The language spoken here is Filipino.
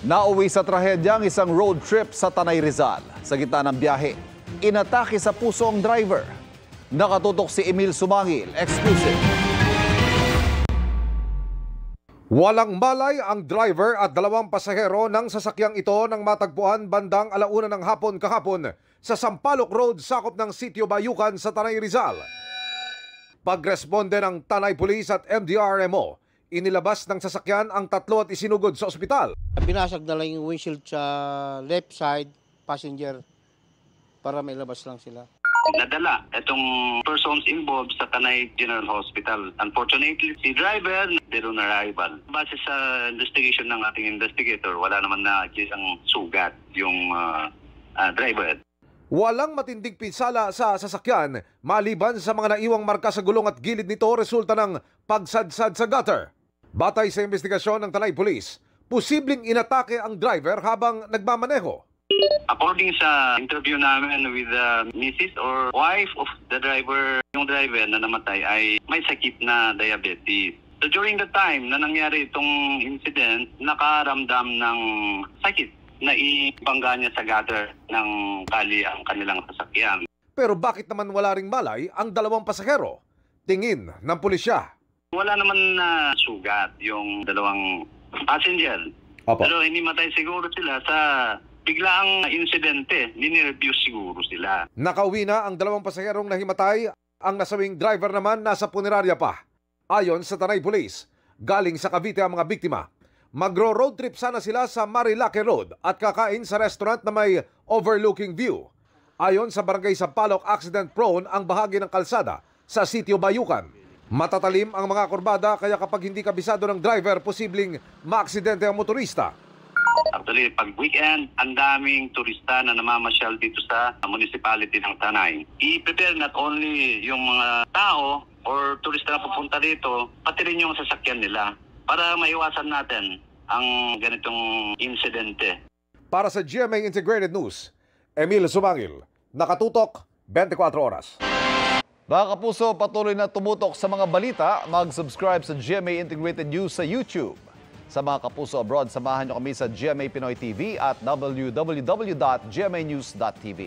Nauwi sa trahedya ang isang road trip sa Tanay Rizal. Sa gitna ng biyahe, inatake sa puso ang driver. Nakatutok si Emil Sumangil. Exclusive. Walang malay ang driver at dalawang pasahero ng sasakyang ito nang matagpuan bandang 1:00 ng hapon kahapon sa Sampaloc Road, sakop ng Sitio Bayucan sa Tanay Rizal. Pagresponde ng Tanay Police at MDRMO, inilabas ng sasakyan ang tatlo at isinugod sa ospital. Binasag na lang yung windshield sa left side passenger para mailabas lang sila. Nadala itong persons involved sa Tanay General Hospital. Unfortunately, si driver dead on arrival. Base sa investigation ng ating investigator, wala naman na isang sugat yung driver. Walang matinding pinsala sa sasakyan maliban sa mga naiwang marka sa gulong at gilid nito resulta ng pagsadsad sa gutter. Batay sa investigasyon ng Tanay Police, posibleng inatake ang driver habang nagmamaneho. According sa interview namin with the missus or wife of the driver, yung driver na namatay ay may sakit na diabetes. So during the time na nangyari itong incident, nakaramdam ng sakit na ibangga niya sa gutter ng kali ang kanilang sasakyan. Pero bakit naman wala ring malay ang dalawang pasahero? Tingin ng pulisya. Wala naman na sugat yung dalawang passenger. Opo. Pero hinimatay siguro sila sa biglaang insidente. Ninireview siguro sila. Nakauwi na ang dalawang pasaherong nahimatay. Ang nasawing driver naman nasa punerarya pa. Ayon sa Tanay Police, galing sa Cavite ang mga biktima. Magro-road trip sana sila sa Marilake Road at kakain sa restaurant na may overlooking view. Ayon sa Barangay Sampaloc, accident-prone ang bahagi ng kalsada sa Sitio Bayucan. Matatalim ang mga kurbada kaya kapag hindi kabisado ng driver, posibleng maaksidente ang motorista. Actually, pag weekend, ang daming turista na namamasyal dito sa municipality ng Tanay. I-prepare not only yung mga tao or turista na pupunta dito, pati rin yung sasakyan nila para maiwasan natin ang ganitong insidente. Para sa GMA Integrated News, Emil Sumangil, nakatutok 24 oras. Mga kapuso, patuloy na tumutok sa mga balita. Mag-subscribe sa GMA Integrated News sa YouTube. Sa mga kapuso abroad, samahan nyo kami sa GMA Pinoy TV at www.gmanews.tv.